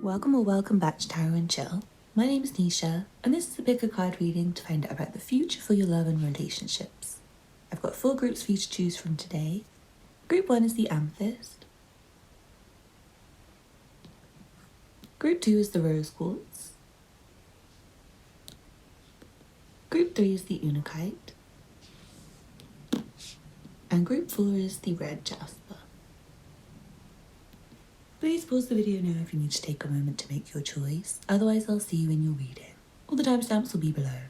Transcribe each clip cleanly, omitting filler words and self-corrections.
Welcome or welcome back to Tarot and Chill. My name is Nisha, and this is a pick a card reading to find out about the future for your love and relationships. I've got 4 groups for you to choose from today. Group 1 is the Amethyst. Group 2 is the Rose Quartz. Group 3 is the Unakite. And Group 4 is the Red Jasper. Please pause the video now if you need to take a moment to make your choice, otherwise I'll see you in your reading. All the timestamps will be below.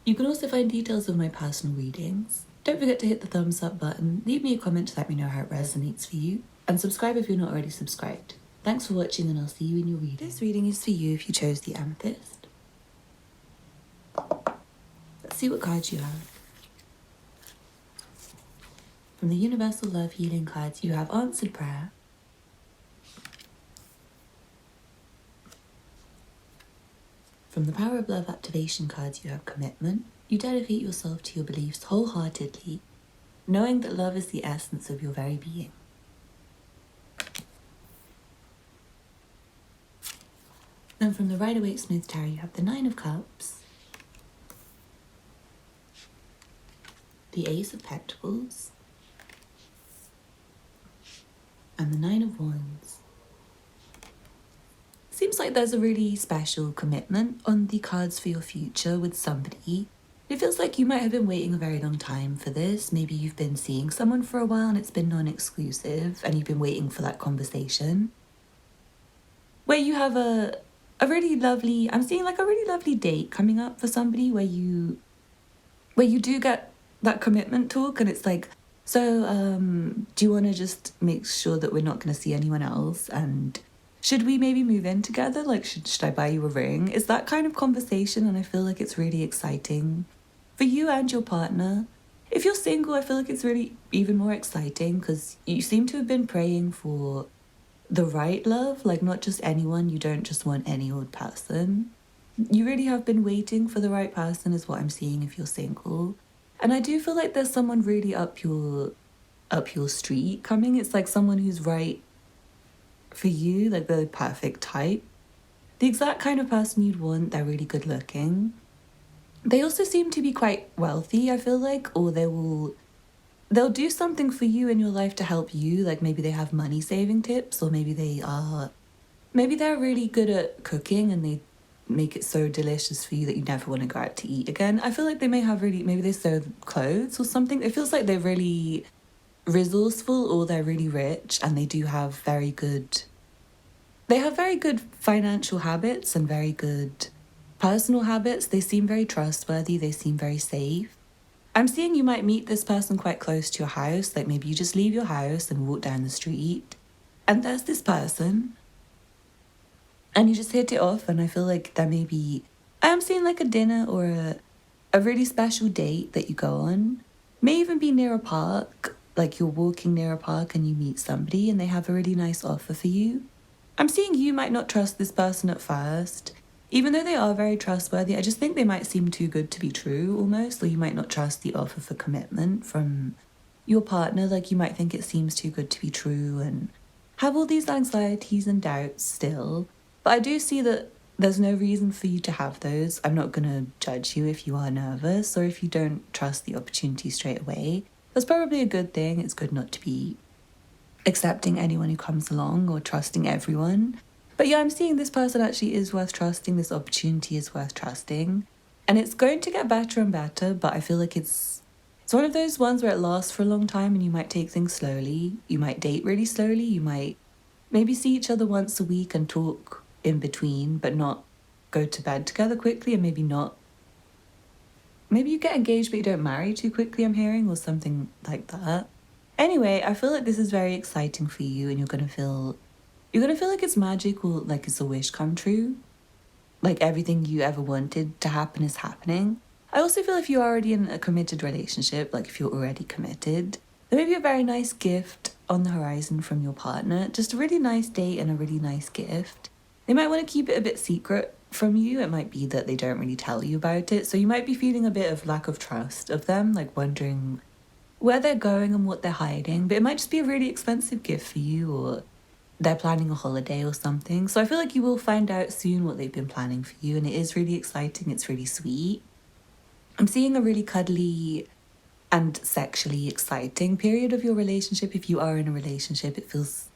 You can also find details of my personal readings. Don't forget to hit the thumbs up button, leave me a comment to let me know how it resonates for you, and subscribe if you're not already subscribed. Thanks for watching and I'll see you in your reading. This reading is for you if you chose the Amethyst. Let's see what cards you have. From the Universal Love Healing cards, you have Answered Prayer. From the Power of Love Activation cards, you have Commitment. You dedicate yourself to your beliefs wholeheartedly, knowing that love is the essence of your very being. Then from the Rider-Waite Smooth Tarot, you have the 9 of Cups, the Ace of Pentacles, and the 9 of Wands. Seems like there's a really special commitment on the cards for your future with somebody. It feels like you might have been waiting a very long time for this. Maybe you've been seeing someone for a while and it's been non-exclusive and you've been waiting for that conversation. Where you have a really lovely, I'm seeing like a really lovely date coming up for somebody where you do get that commitment talk and it's like, so do you want to just make sure that we're not going to see anyone else, and should we maybe move in together? Like, should I buy you a ring? It's that kind of conversation, and I feel like it's really exciting for you and your partner. If you're single, I feel like it's really even more exciting because you seem to have been praying for the right love, like not just anyone. You don't just want any old person. You really have been waiting for the right person is what I'm seeing if you're single. And I do feel like there's someone really up your street coming. It's like someone who's right for you, like the perfect type. The exact kind of person you'd want. They're really good looking. They also seem to be quite wealthy, I feel like, or they'll do something for you in your life to help you. Like maybe they have money saving tips, or maybe they're really good at cooking and they make it so delicious for you that you never want to go out to eat again. I feel like they maybe they sew clothes or something. It feels like they're really resourceful or they're really rich and they have very good financial habits and very good personal habits. They seem very trustworthy. They seem very safe. I'm seeing you might meet this person quite close to your house. Like maybe you just leave your house and walk down the street and there's this person and you just hit it off. And I feel like there may be, I'm seeing like a dinner or a really special date that you go on. May even be near a park. Like you're walking near a park and you meet somebody and they have a really nice offer for you. I'm seeing you might not trust this person at first. Even though they are very trustworthy, I just think they might seem too good to be true almost. Or you might not trust the offer for commitment from your partner. Like you might think it seems too good to be true and have all these anxieties and doubts still. But I do see that there's no reason for you to have those. I'm not going to judge you if you are nervous or if you don't trust the opportunity straight away. That's probably a good thing. It's good not to be accepting anyone who comes along or trusting everyone. But yeah, I'm seeing this person actually is worth trusting. This opportunity is worth trusting. And it's going to get better and better, but I feel like it's one of those ones where it lasts for a long time and you might take things slowly. You might date really slowly. You might maybe see each other once a week and talk in between, but not go to bed together quickly, and maybe you get engaged but you don't marry too quickly, I'm hearing, or something like that. Anyway, I feel like this is very exciting for you and you're gonna feel like it's magic or like it's a wish come true. Like everything you ever wanted to happen is happening. I also feel if you're already in a committed relationship, like if you're already committed, there may be a very nice gift on the horizon from your partner. Just a really nice date and a really nice gift. They might want to keep it a bit secret from you. It might be that they don't really tell you about it. So you might be feeling a bit of lack of trust of them, like wondering where they're going and what they're hiding. But it might just be a really expensive gift for you, or they're planning a holiday or something. So I feel like you will find out soon what they've been planning for you, and it is really exciting. It's really sweet. I'm seeing a really cuddly and sexually exciting period of your relationship. If you are in a relationship, it feels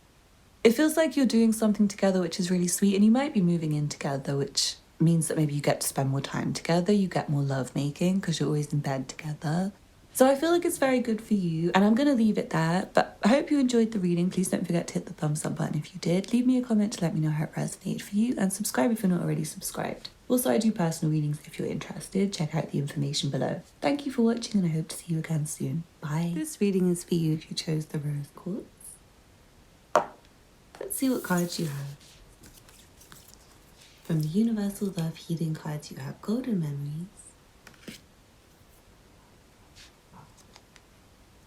like you're doing something together which is really sweet, and you might be moving in together, which means that maybe you get to spend more time together, you get more love making because you're always in bed together. So I feel like it's very good for you, and I'm going to leave it there. But I hope you enjoyed the reading. Please don't forget to hit the thumbs up button if you did. Leave me a comment to let me know how it resonated for you, and subscribe if you're not already subscribed. Also, I do personal readings if you're interested. Check out the information below. Thank you for watching, and I hope to see you again soon. Bye. This reading is for you if you chose the rose quartz. Let's see what cards you have. From the Universal Love Healing cards, you have Golden Memories.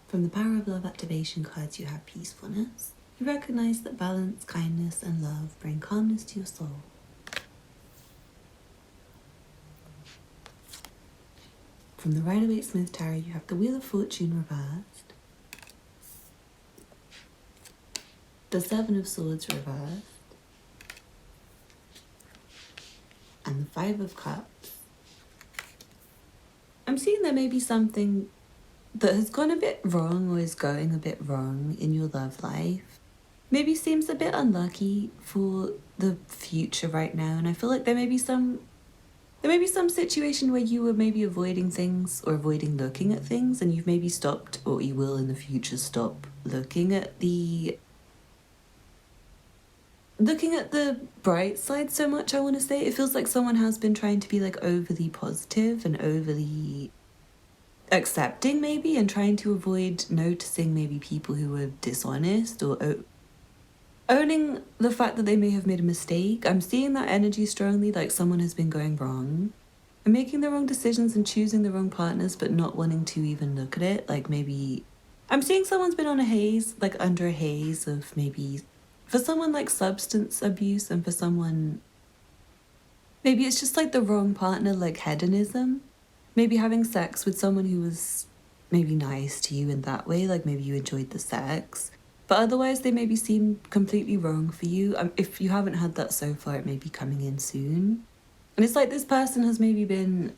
From the Power of Love Activation cards, you have Peacefulness. You recognize that balance, kindness, and love bring calmness to your soul. From the Rider-Waite-Smith Tarot, you have the Wheel of Fortune reversed. The Seven of Swords reversed. And the Five of Cups. I'm seeing there may be something that has gone a bit wrong or is going a bit wrong in your love life. Maybe seems a bit unlucky for the future right now, and I feel like there may be some situation where you were maybe avoiding things or avoiding looking at things, and you've maybe stopped, or you will in the future stop looking at the bright side so much. I want to say it feels like someone has been trying to be like overly positive and overly accepting maybe, and trying to avoid noticing maybe people who are dishonest or owning the fact that they may have made a mistake. I'm seeing that energy strongly, like someone has been going wrong and making the wrong decisions and choosing the wrong partners, but not wanting to even look at it. Like maybe I'm seeing someone's been on a haze, like under a haze of maybe, for someone like substance abuse, and for someone maybe it's just like the wrong partner, like hedonism. Maybe having sex with someone who was maybe nice to you in that way, like maybe you enjoyed the sex, but otherwise they maybe seem completely wrong for you. If you haven't had that so far, it may be coming in soon. And it's like this person has maybe been,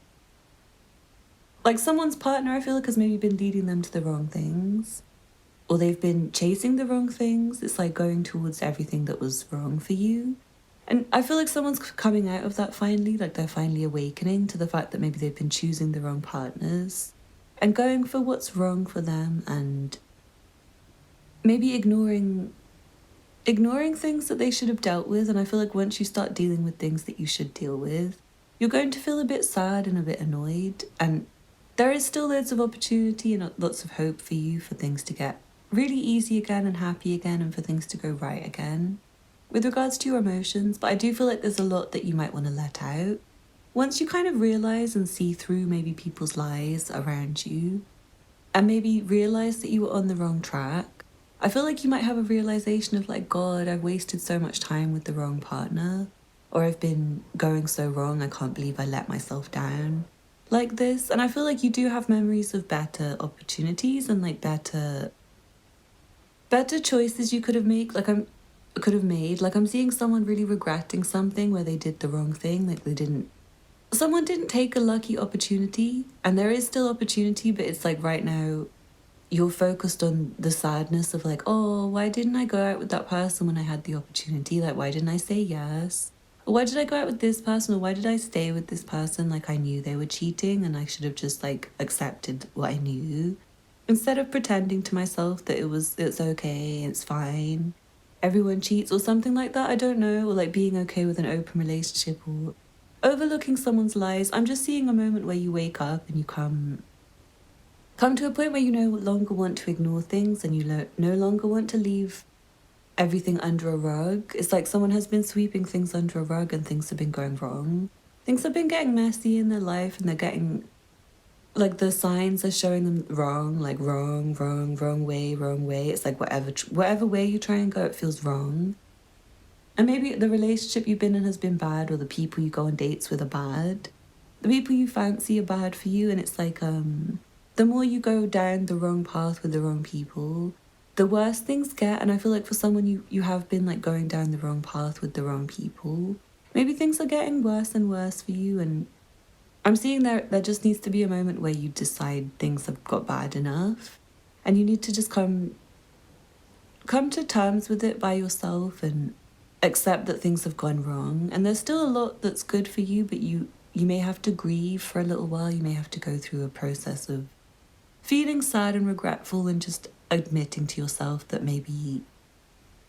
like someone's partner, I feel like has maybe been leading them to the wrong things, or they've been chasing the wrong things. It's like going towards everything that was wrong for you. And I feel like someone's coming out of that finally, like they're finally awakening to the fact that maybe they've been choosing the wrong partners and going for what's wrong for them, and maybe ignoring things that they should have dealt with. And I feel like once you start dealing with things that you should deal with, you're going to feel a bit sad and a bit annoyed. And there is still loads of opportunity and lots of hope for you for things to get really easy again and happy again, and for things to go right again with regards to your emotions. But I do feel like there's a lot that you might want to let out. Once you kind of realize and see through maybe people's lies around you, and maybe realize that you were on the wrong track, I feel like you might have a realization of like, God, I've wasted so much time with the wrong partner, or I've been going so wrong, I can't believe I let myself down like this. And I feel like you do have memories of better opportunities and like better choices you could have made. Like I'm seeing someone really regretting something where they did the wrong thing, like someone didn't take a lucky opportunity, and there is still opportunity, but it's like right now you're focused on the sadness of like, oh, why didn't I go out with that person when I had the opportunity? Like, why didn't I say yes? Or why did I go out with this person? Or why did I stay with this person? Like, I knew they were cheating and I should have just like accepted what I knew, instead of pretending to myself that it's okay, it's fine, everyone cheats or something like that. I don't know. Or like being okay with an open relationship, or overlooking someone's lies. I'm just seeing a moment where you wake up and you come to a point where you no longer want to ignore things, and you no longer want to leave everything under a rug. It's like someone has been sweeping things under a rug and things have been going wrong. Things have been getting messy in their life, and they're getting, like, the signs are showing them wrong, like wrong way. It's like whatever way you try and go, it feels wrong. And maybe the relationship you've been in has been bad, or the people you go on dates with are bad. The people you fancy are bad for you, and it's like, the more you go down the wrong path with the wrong people, the worse things get. And I feel like for someone you have been like going down the wrong path with the wrong people. Maybe things are getting worse and worse for you, and I'm seeing there just needs to be a moment where you decide things have got bad enough, and you need to just come to terms with it by yourself and accept that things have gone wrong. And there's still a lot that's good for you, but you may have to grieve for a little while. You may have to go through a process of feeling sad and regretful and just admitting to yourself that maybe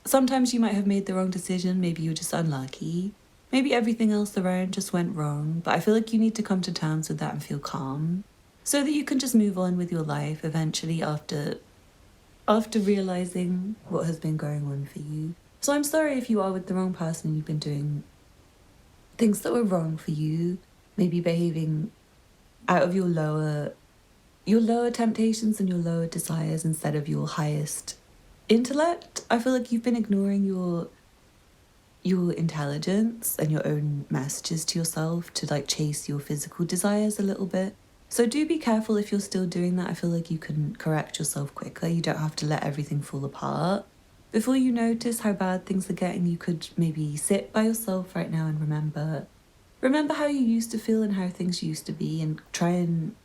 sometimes you might have made the wrong decision, maybe you were just unlucky, maybe everything else around just went wrong. But I feel like you need to come to terms with that and feel calm so that you can just move on with your life eventually after realizing what has been going on for you. So I'm sorry if you are with the wrong person and you've been doing things that were wrong for you, maybe behaving out of your lower temptations and your lower desires instead of your highest intellect. I feel like you've been ignoring your intelligence and your own messages to yourself to like chase your physical desires a little bit. So do be careful if you're still doing that. I feel like you can correct yourself quicker. You don't have to let everything fall apart. Before you notice how bad things are getting, you could maybe sit by yourself right now and remember how you used to feel and how things used to be, and try and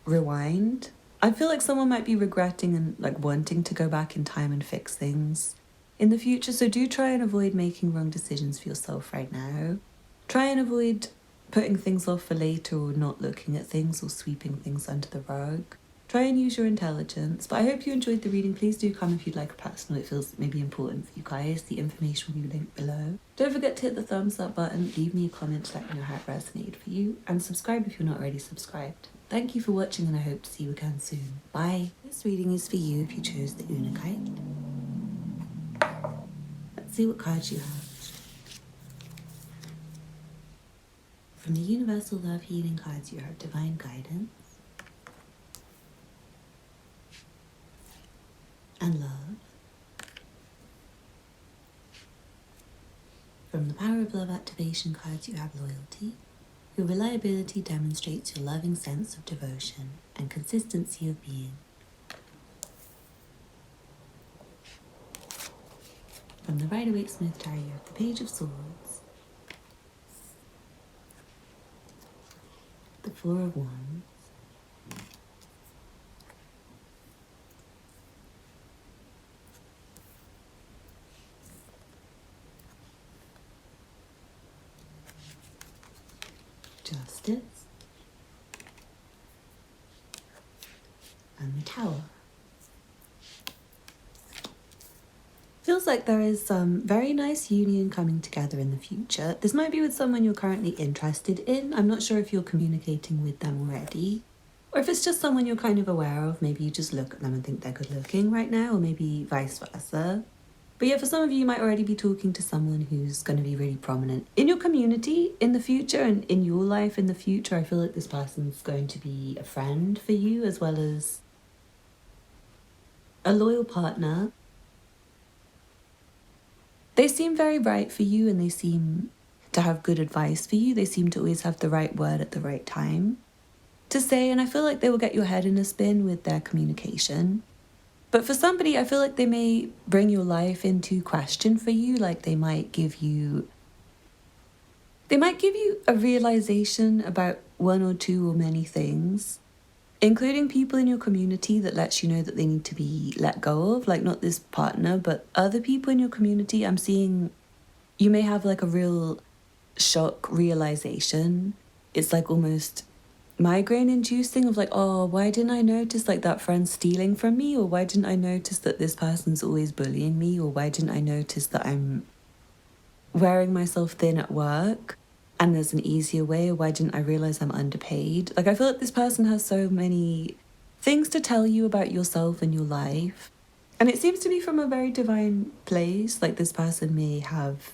rewind. I feel like someone might be regretting and like wanting to go back in time and fix things in the future. So do try and avoid making wrong decisions for yourself right now. Try and avoid putting things off for later, or not looking at things, or sweeping things under the rug. Try and use your intelligence. But I hope you enjoyed the reading. Please do come if you'd like a personal. It feels maybe important for you guys. The information will be linked below. Don't forget to hit the thumbs up button. Leave me a comment to let me know how it resonated for you. And subscribe if you're not already subscribed. Thank you for watching, and I hope to see you again soon. Bye. This reading is for you if you chose the Unakite. Let's see what cards you have. From the Universal Love Healing cards, you have Divine Guidance and Love. From the Power of Love Activation cards, you have Loyalty. Your reliability demonstrates your loving sense of devotion and consistency of being. From the Rider-Waite Smith Tarot, you have the Page of Swords, the Four of Wands, Justice, and the Tower. Feels like there is some very nice union coming together in the future. This might be with someone you're currently interested in. I'm not sure if you're communicating with them already, or if it's just someone you're kind of aware of. Maybe you just look at them and think they're good looking right now, or maybe vice versa. But yeah, for some of you, you might already be talking to someone who's going to be really prominent in your community in the future and in your life in the future. I feel like this person's going to be a friend for you as well as a loyal partner. They seem very right for you, and they seem to have good advice for you. They seem to always have the right word at the right time to say, and I feel like they will get your head in a spin with their communication. But for somebody, I feel like they may bring your life into question for you. Like they might give you a realization about one or two or many things, including people in your community, that lets you know that they need to be let go of. Like not this partner, but other people in your community. I'm seeing you may have like a real shock realization. It's like almost migraine inducing of like, oh, why didn't I notice like that friend stealing from me? Or why didn't I notice that this person's always bullying me? Or why didn't I notice that I'm wearing myself thin at work and there's an easier way? Or why didn't I realize I'm underpaid? Like I feel like this person has so many things to tell you about yourself and your life. And it seems to be from a very divine place. Like this person may have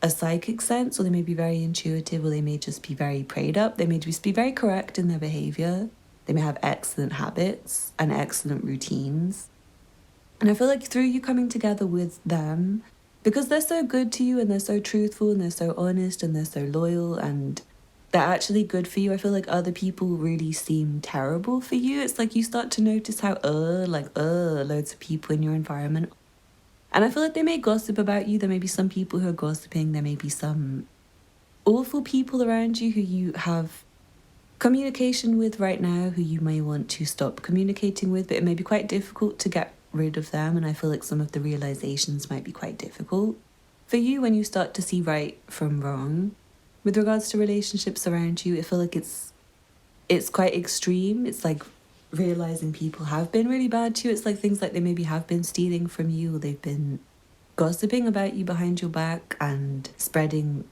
a psychic sense, or they may be very intuitive, or they may just be very prayed up. They may just be very correct in their behavior. They may have excellent habits and excellent routines. And I feel like through you coming together with them, because they're so good to you and they're so truthful and they're so honest and they're so loyal and they're actually good for you. I feel like other people really seem terrible for you. It's like you start to notice how, loads of people in your environment. And I feel like they may gossip about you. There may be some people who are gossiping. There may be some awful people around you who you have communication with right now who you may want to stop communicating with, but it may be quite difficult to get rid of them. And I feel like some of the realizations might be quite difficult for you when you start to see right from wrong. With regards to relationships around you, I feel like it's quite extreme. It's like realizing people have been really bad to you. It's like things like they maybe have been stealing from you, or they've been gossiping about you behind your back and spreading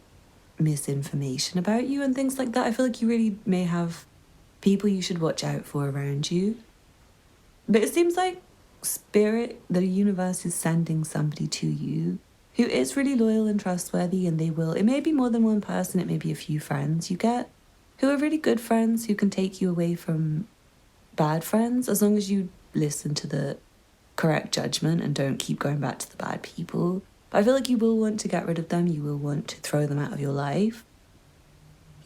misinformation about you and things like that. I feel like you really may have people you should watch out for around you. But it seems like spirit, the universe is sending somebody to you who is really loyal and trustworthy, and it may be more than one person, it may be a few friends you get who are really good friends who can take you away from bad friends, as long as you listen to the correct judgment and don't keep going back to the bad people. But I feel like you will want to get rid of them. You will want to throw them out of your life.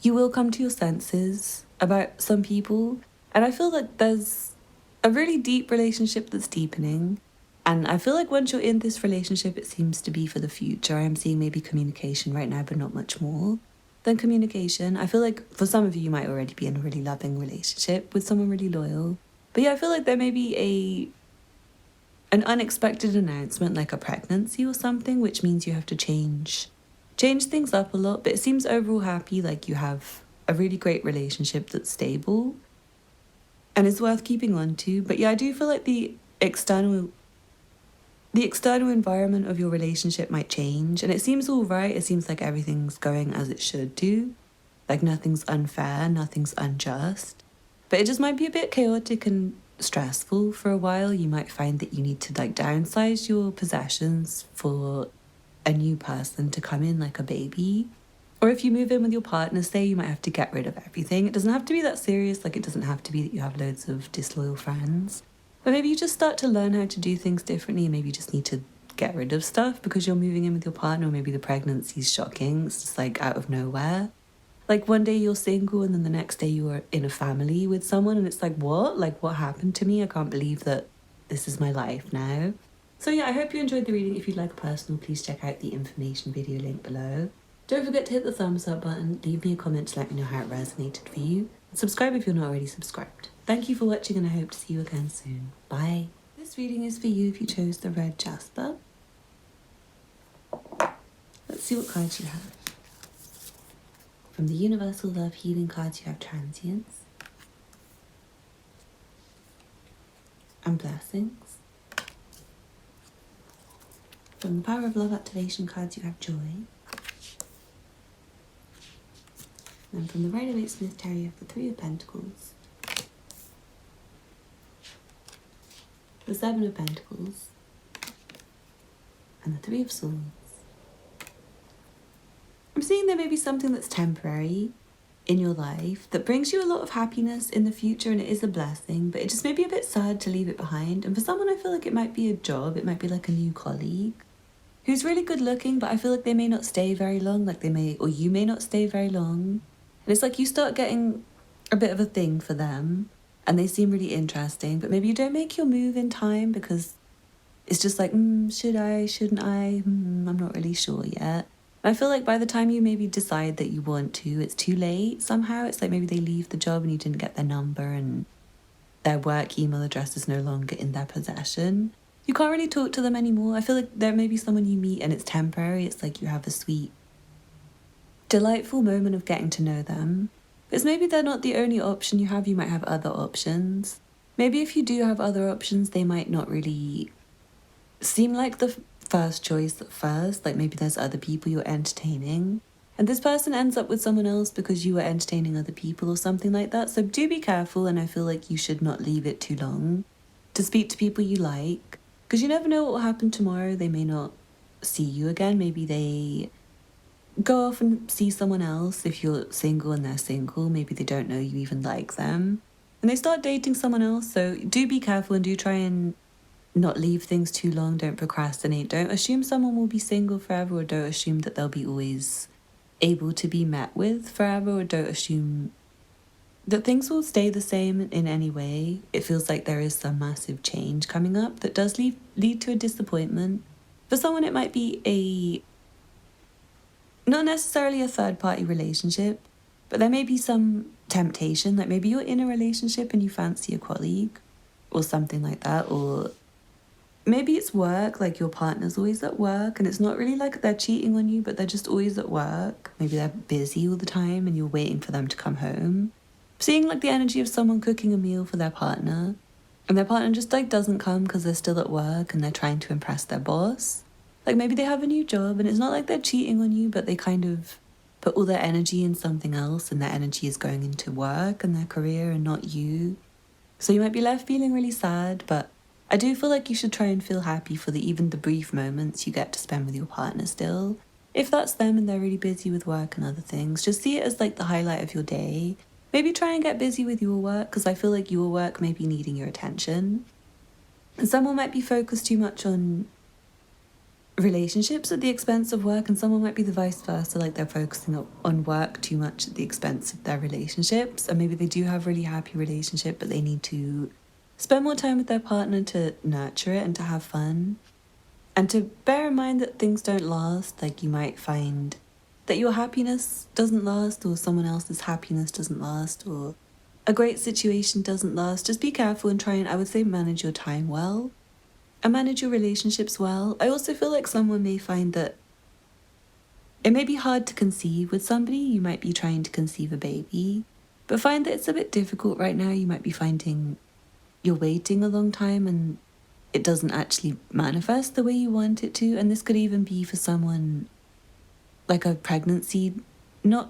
You will come to your senses about some people. And I feel like there's a really deep relationship that's deepening. And I feel like once you're in this relationship, it seems to be for the future. I am seeing maybe communication right now, but not much more than communication. I feel like for some of you might already be in a really loving relationship with someone really loyal. But yeah, I feel like there may be an unexpected announcement, like a pregnancy or something, which means you have to change things up a lot. But it seems overall happy, like you have a really great relationship that's stable and is worth keeping on to. But yeah, I do feel like the external environment of your relationship might change, and it seems all right. It seems like everything's going as it should do. Like nothing's unfair, nothing's unjust. But it just might be a bit chaotic and stressful for a while. You might find that you need to like downsize your possessions for a new person to come in, like a baby. Or if you move in with your partner, say, you might have to get rid of everything. It doesn't have to be that serious. Like it doesn't have to be that you have loads of disloyal friends. But maybe you just start to learn how to do things differently. Maybe you just need to get rid of stuff because you're moving in with your partner. Or maybe the pregnancy's shocking. It's just like out of nowhere. Like one day you're single and then the next day you are in a family with someone and it's like, what? Like what happened to me? I can't believe that this is my life now. So yeah, I hope you enjoyed the reading. If you'd like a personal, please check out the information video link below. Don't forget to hit the thumbs up button, leave me a comment to let me know how it resonated for you, and subscribe if you're not already subscribed. Thank you for watching and I hope to see you again soon. Bye. This reading is for you if you chose the red Jasper. Let's see what cards you have. From the Universal Love Healing cards, you have Transience and Blessings. From the Power of Love Activation cards, you have Joy. And from the Rider-Waite-Smith Tarot, you have the Three of Pentacles, the Seven of Pentacles, and the Three of Swords. I'm seeing there may be something that's temporary in your life that brings you a lot of happiness in the future, and it is a blessing, but it just may be a bit sad to leave it behind. And for someone, I feel like it might be a job, it might be like a new colleague who's really good looking, but I feel like they may not stay very long, or you may not stay very long. And it's like you start getting a bit of a thing for them and they seem really interesting, but maybe you don't make your move in time because it's just like, should I, shouldn't I? I'm not really sure yet. I feel like by the time you maybe decide that you want to, it's too late somehow. It's like maybe they leave the job and you didn't get their number and their work email address is no longer in their possession. You can't really talk to them anymore. I feel like there may be someone you meet and it's temporary. It's like you have a sweet, delightful moment of getting to know them. But maybe they're not the only option you have. You might have other options. Maybe if you do have other options, they might not really seem like the first choice at first. Like maybe there's other people you're entertaining and this person ends up with someone else because you were entertaining other people or something like that. So do be careful, and I feel like you should not leave it too long to speak to people you like, because you never know what will happen tomorrow. They may not see you again. Maybe they go off and see someone else. If you're single and they're single, maybe they don't know you even like them and they start dating someone else. So do be careful and do try and not leave things too long. Don't procrastinate. Don't assume someone will be single forever, or don't assume that they'll be always able to be met with forever, or don't assume that things will stay the same in any way. It feels like there is some massive change coming up that does lead to a disappointment. For someone, it might be not necessarily a third-party relationship, but there may be some temptation, like maybe you're in a relationship and you fancy a colleague or something like that, or maybe it's work, like your partner's always at work and it's not really like they're cheating on you, but they're just always at work. Maybe they're busy all the time and you're waiting for them to come home. Seeing like the energy of someone cooking a meal for their partner, and their partner just like doesn't come because they're still at work and they're trying to impress their boss. Like maybe they have a new job and it's not like they're cheating on you, but they kind of put all their energy in something else and their energy is going into work and their career and not you. So you might be left feeling really sad, but I do feel like you should try and feel happy for even the brief moments you get to spend with your partner still. If that's them and they're really busy with work and other things, just see it as like the highlight of your day. Maybe try and get busy with your work, because I feel like your work may be needing your attention. And someone might be focused too much on relationships at the expense of work, and someone might be the vice versa, like they're focusing on work too much at the expense of their relationships. And maybe they do have a really happy relationship, but they need to spend more time with their partner to nurture it and to have fun. And to bear in mind that things don't last. Like you might find that your happiness doesn't last, or someone else's happiness doesn't last, or a great situation doesn't last. Just be careful and try and, I would say, manage your time well and manage your relationships well. I also feel like someone may find that it may be hard to conceive with somebody. You might be trying to conceive a baby, but find that it's a bit difficult right now. You might be finding you're waiting a long time and it doesn't actually manifest the way you want it to. And this could even be for someone like a pregnancy not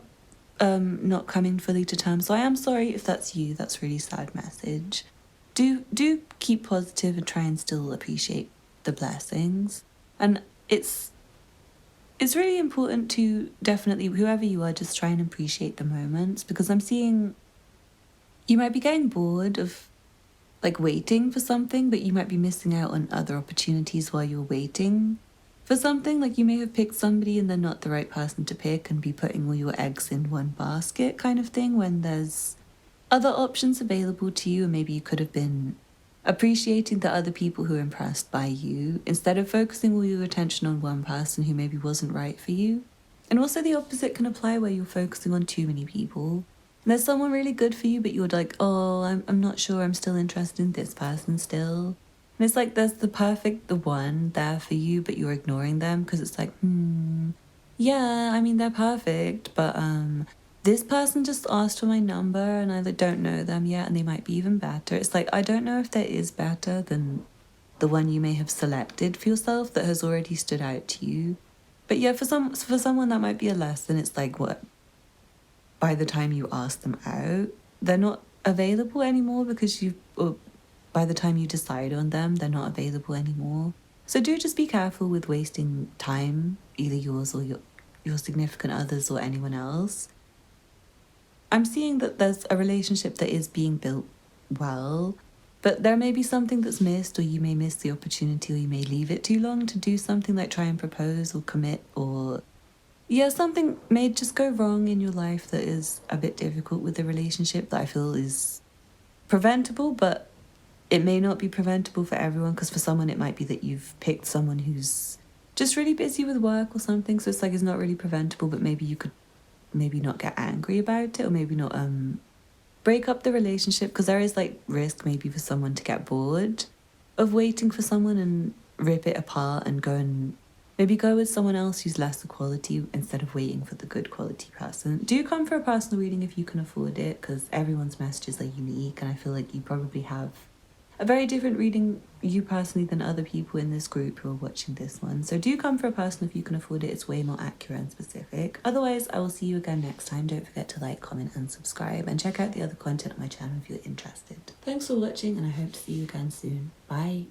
coming fully to terms. So I am sorry if that's you. That's a really sad message. Do keep positive and try and still appreciate the blessings. And it's really important to definitely, whoever you are, just try and appreciate the moments, because I'm seeing you might be getting bored of like waiting for something, but you might be missing out on other opportunities while you're waiting for something. Like you may have picked somebody and they're not the right person to pick, and be putting all your eggs in one basket kind of thing, when there's other options available to you. And maybe you could have been appreciating the other people who are impressed by you instead of focusing all your attention on one person who maybe wasn't right for you. And also the opposite can apply, where you're focusing on too many people. And there's someone really good for you, but you're like, oh, I'm not sure, I'm still interested in this person still. And it's like there's the one there for you, but you're ignoring them because it's like, yeah, I mean, they're perfect, but this person just asked for my number and I don't know them yet, and they might be even better. It's like, I don't know if there is better than the one you may have selected for yourself that has already stood out to you. But yeah, for someone that might be a lesson. It's like, what? By the time you ask them out, they're not available anymore, because or by the time you decide on them, they're not available anymore. So do just be careful with wasting time, either yours or your significant others or anyone else. I'm seeing that there's a relationship that is being built well, but there may be something that's missed, or you may miss the opportunity, or you may leave it too long to do something like try and propose or commit, or yeah, something may just go wrong in your life that is a bit difficult with the relationship that I feel is preventable, but it may not be preventable for everyone, because for someone it might be that you've picked someone who's just really busy with work or something, so it's like it's not really preventable, but maybe you could maybe not get angry about it, or maybe not break up the relationship, because there is like risk maybe for someone to get bored of waiting for someone and rip it apart and maybe go with someone else who's lesser quality instead of waiting for the good quality person. Do come for a personal reading if you can afford it, because everyone's messages are unique, and I feel like you probably have a very different reading, you personally, than other people in this group who are watching this one. So do come for a personal if you can afford it. It's way more accurate and specific. Otherwise, I will see you again next time. Don't forget to like, comment and subscribe, and check out the other content on my channel if you're interested. Thanks for watching, and I hope to see you again soon. Bye.